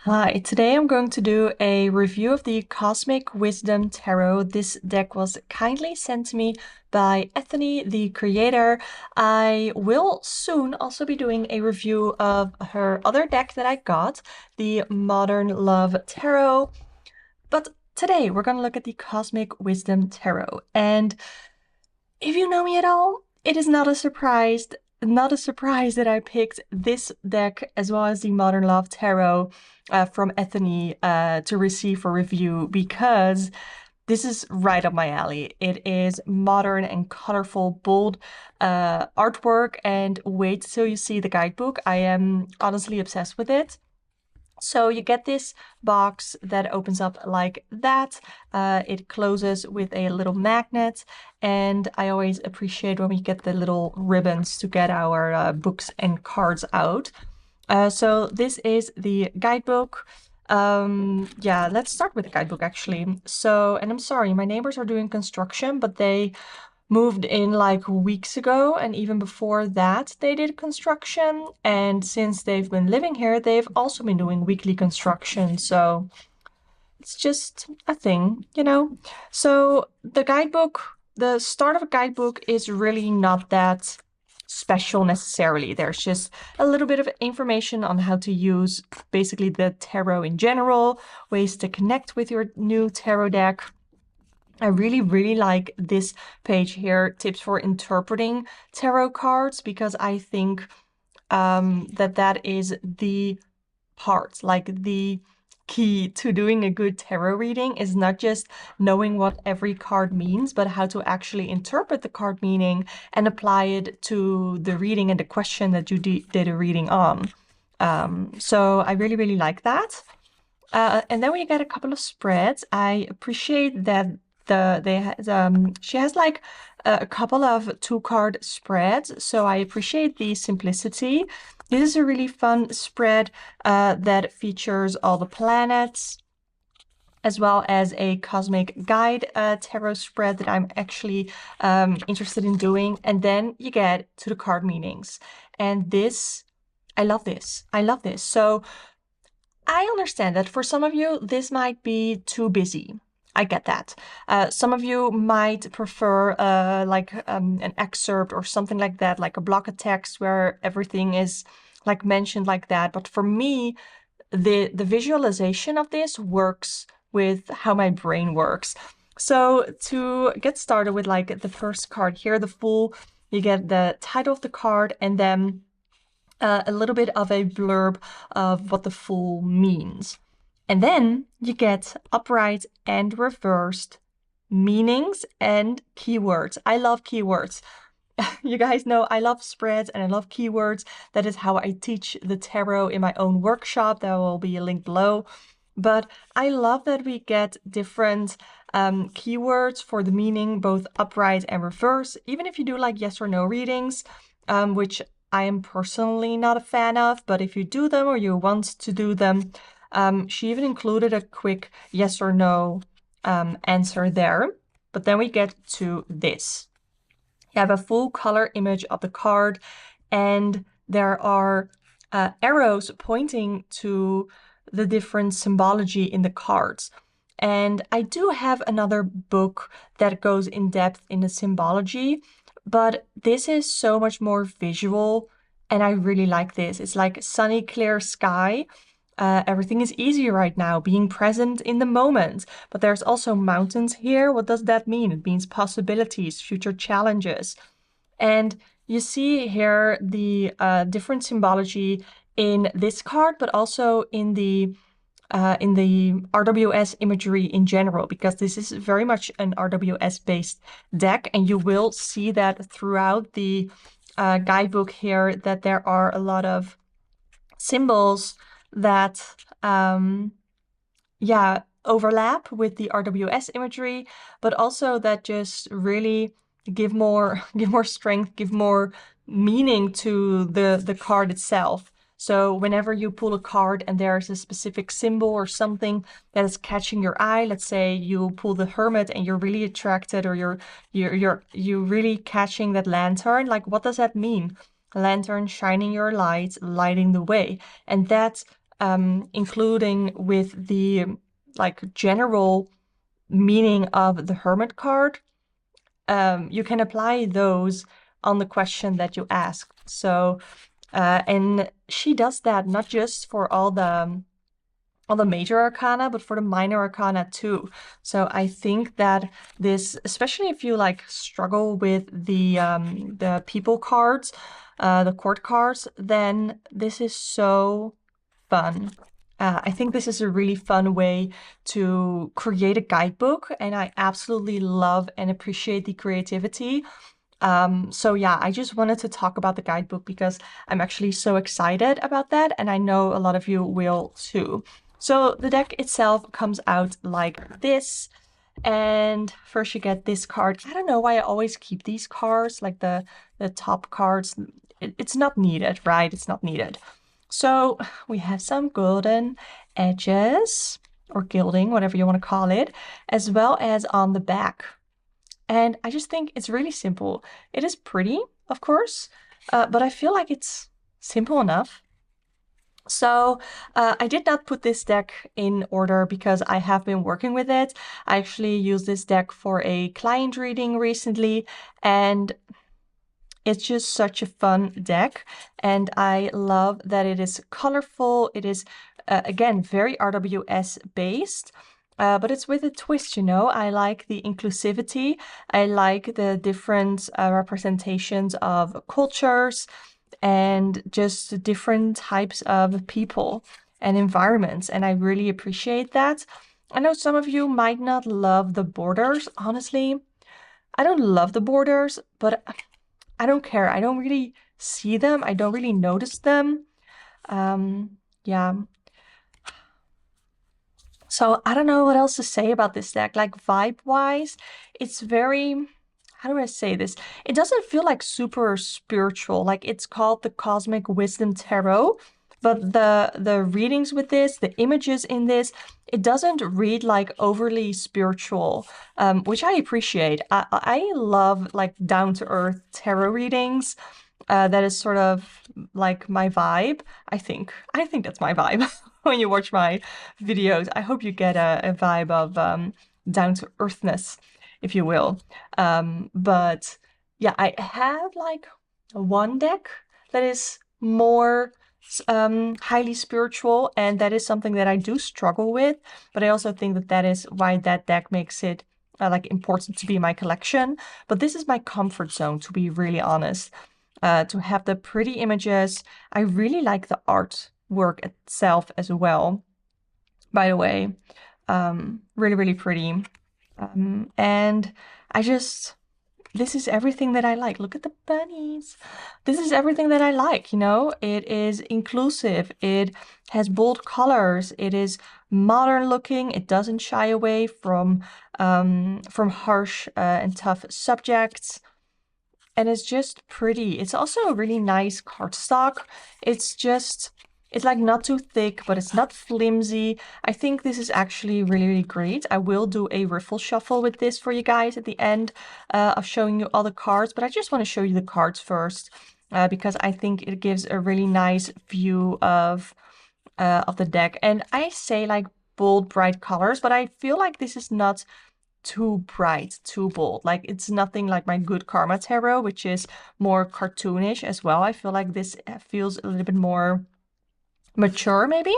Hi, today I'm going to do a review of the Cosmic Wisdom Tarot. This deck was kindly sent to me by Ethany, the creator. I will soon also be doing a review of her other deck that I got, the Modern Love Tarot. But today we're going to look at the Cosmic Wisdom Tarot. And if you know me at all, it is not a surprise that I picked this deck as well as the Modern Love Tarot from Ethany to receive for review because this is right up my alley. It is modern and colorful, bold artwork, and wait till you see the guidebook. I am honestly obsessed with it. So you get this box that opens up like that. It closes with a little magnet, and I always appreciate when we get the little ribbons to get our books and cards out. So this is the guidebook. Yeah, let's start with the guidebook actually. So, and I'm sorry, my neighbors are doing construction, but they moved in like weeks ago, and even before that they did construction, and since they've been living here they've also been doing weekly construction, so it's just a thing, you know. So the start of a guidebook is really not that special necessarily. There's just a little bit of information on how to use basically the tarot in general, ways to connect with your new tarot deck. I really, really like this page here, tips for interpreting tarot cards, because I think that is the part, like the key to doing a good tarot reading is not just knowing what every card means, but how to actually interpret the card meaning and apply it to the reading and the question that you did a reading on. So I really, really like that. And then we get a couple of spreads. I appreciate that she has like a couple of two-card spreads, so I appreciate the simplicity. This is a really fun spread that features all the planets, as well as a cosmic guide tarot spread that I'm actually interested in doing. And then you get to the card meanings. And this, I love this. I love this. So I understand that for some of you, this might be too busy. I get that. Some of you might prefer like an excerpt or something like that, like a block of text where everything is like mentioned like that. But for me, the visualization of this works with how my brain works. So to get started with like the first card here, the Fool, you get the title of the card and then a little bit of a blurb of what the Fool means. And then you get upright and reversed meanings and keywords. I love keywords. You guys know I love spreads and I love keywords. That is how I teach the tarot in my own workshop. There will be a link below. But I love that we get different keywords for the meaning, both upright and reverse. Even if you do like yes or no readings, which I am personally not a fan of, but if you do them or you want to do them, she even included a quick yes or no answer there. But then we get to this. You have a full color image of the card, and there are arrows pointing to the different symbology in the cards. And I do have another book that goes in depth in the symbology, but this is so much more visual, and I really like this. It's like sunny, clear sky. Everything is easy right now, being present in the moment. But there's also mountains here. What does that mean? It means possibilities, future challenges. And you see here the different symbology in this card, but also in the RWS imagery in general, because this is very much an RWS-based deck, and you will see that throughout the guidebook here that there are a lot of symbols that yeah, overlap with the RWS imagery, but also that just really give more strength, give more meaning to the card itself. So whenever you pull a card and there's a specific symbol or something that is catching your eye, let's say you pull the Hermit and you're really attracted, or you're really catching that lantern, like what does that mean? Lantern shining your light, lighting the way. And that including with the like general meaning of the hermit card, you can apply those on the question that you ask. So, and she does that not just for all the major arcana, but for the minor arcana too. So I think that this, especially if you like struggle with the people cards, the court cards, then this is so fun. I think this is a really fun way to create a guidebook, and I absolutely love and appreciate the creativity. So yeah, I just wanted to talk about the guidebook because I'm actually so excited about that, and I know a lot of you will too. So the deck itself comes out like this, and first you get this card. I don't know why I always keep these cards, like the top cards. It's not needed, right? It's not needed. So we have some golden edges or gilding, whatever you want to call it, as well as on the back. And I just think it's really simple. It is pretty, of course, but I feel like it's simple enough. So I did not put this deck in order because I have been working with it. I actually used this deck for a client reading recently, and it's just such a fun deck. And I love that it is colorful. It is, again, very RWS based. But it's with a twist, you know. I like the inclusivity. I like the different representations of cultures and just different types of people and environments. And I really appreciate that. I know some of you might not love the borders. Honestly, I don't love the borders, but I don't care. I don't really see them. I don't really notice them. Yeah. So I don't know what else to say about this deck. Like vibe-wise, it's very, how do I say this? It doesn't feel like super spiritual. Like it's called the Cosmic Wisdom Tarot, but the readings with this, the images in this, it doesn't read like overly spiritual, which I appreciate. I love like down-to-earth tarot readings. That is sort of like my vibe. I think that's my vibe when you watch my videos. I hope you get a vibe of down to earthness, if you will. But yeah, I have like one deck that is more highly spiritual, and that is something that I do struggle with. But I also think that that is why that deck makes it like important to be in my collection. But this is my comfort zone, to be really honest. To have the pretty images. I really like the artwork itself as well, by the way. Really, really pretty. And I just, this is everything that I like. Look at the bunnies. This is everything that I like, you know? It is inclusive. It has bold colors. It is modern looking. It doesn't shy away from harsh and tough subjects. And it's just pretty. It's also a really nice cardstock. It's just, it's like not too thick, but it's not flimsy. I think this is actually really, really great. I will do a riffle shuffle with this for you guys at the end of showing you all the cards, but I just want to show you the cards first because I think it gives a really nice view of the deck. And I say like bold, bright colors, but I feel like this is not too bright, too bold. Like it's nothing like my Good Karma Tarot, which is more cartoonish as well. I feel like this feels a little bit more mature, maybe.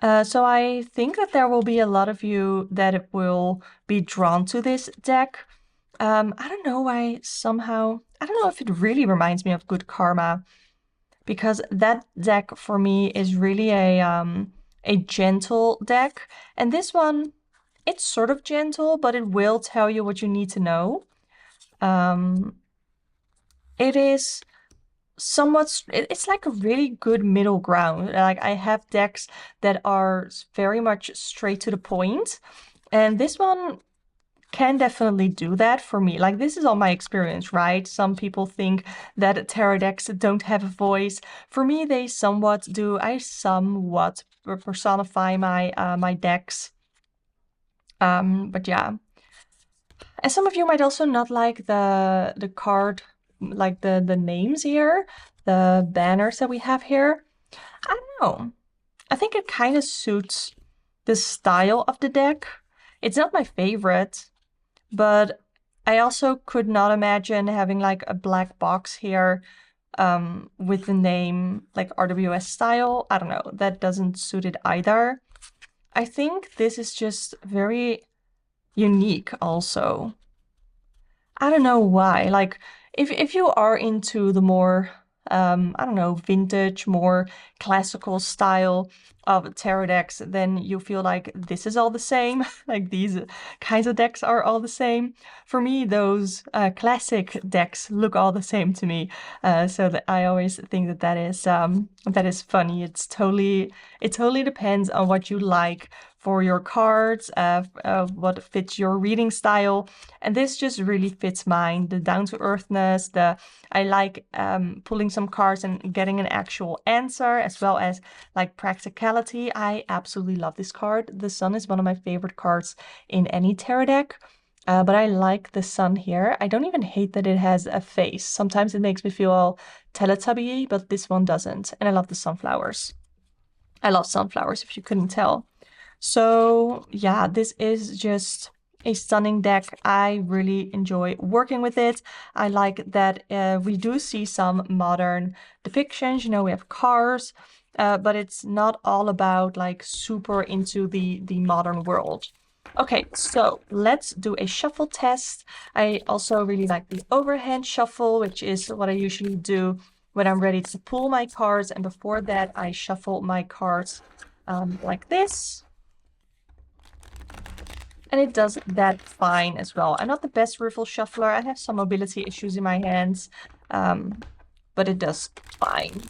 So I think that there will be a lot of you that will be drawn to this deck. I don't know why somehow, I don't know if it really reminds me of Good Karma, because that deck for me is really a gentle deck. And this one, it's sort of gentle, but it will tell you what you need to know. It is somewhat, it's like a really good middle ground. Like I have decks that are very much straight to the point, and this one can definitely do that for me. Like this is all my experience, right? Some people think that tarot decks don't have a voice. For me, they somewhat do. I somewhat personify my my decks. But yeah. And some of you might also not like the card, like the names here, the banners that we have here. I don't know. I think it kind of suits the style of the deck. It's not my favorite, but I also could not imagine having like a black box here with the name like RWS style. I don't know, that doesn't suit it either. I think this is just very unique also. I don't know why. Like if you are into the more I don't know, vintage, more classical style of tarot decks, then you feel like this is all the same. Like these kinds of decks are all the same. For me, those classic decks look all the same to me. So that I always think that that is funny. It totally depends on what you like for your cards, what fits your reading style. And this just really fits mine. The down-to-earthness, I like pulling some cards and getting an actual answer, as well as like practicality. I absolutely love this card. The Sun is one of my favorite cards in any tarot deck. But I like the sun here. I don't even hate that it has a face. Sometimes it makes me feel all Teletubby, but this one doesn't. And I love the sunflowers. I love sunflowers, if you couldn't tell. So yeah, this is just a stunning deck. I really enjoy working with it. I like that we do see some modern depictions. You know, we have cars, but it's not all about like super into the modern world. Okay, so let's do a shuffle test. I also really like the overhand shuffle, which is what I usually do when I'm ready to pull my cards. And before that, I shuffle my cards like this. And it does that fine as well. I'm not the best riffle shuffler. I have some mobility issues in my hands, but it does fine.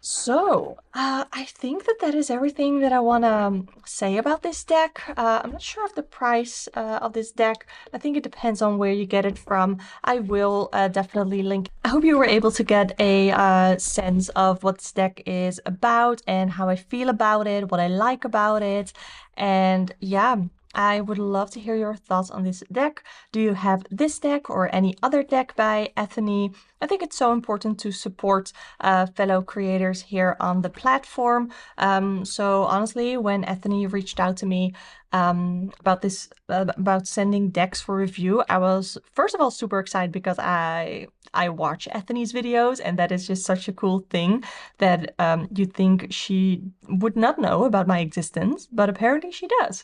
So, I think that that is everything that I want to say about this deck. I'm not sure of the price of this deck. I think it depends on where you get it from. I will definitely link. I hope you were able to get a sense of what this deck is about and how I feel about it, what I like about it. And yeah, I would love to hear your thoughts on this deck. Do you have this deck or any other deck by Ethony? I think it's so important to support fellow creators here on the platform. So honestly, when Ethony reached out to me about this, about sending decks for review, I was first of all super excited because I watch Ethony's videos, and that is just such a cool thing that you think she would not know about my existence, but apparently she does.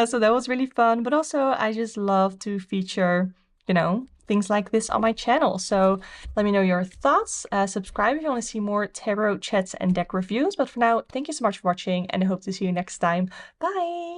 So that was really fun, but also I just love to feature, you know, things like this on my channel. So let me know your thoughts. Subscribe if you want to see more tarot chats and deck reviews. But for now, thank you so much for watching, and I hope to see you next time. Bye!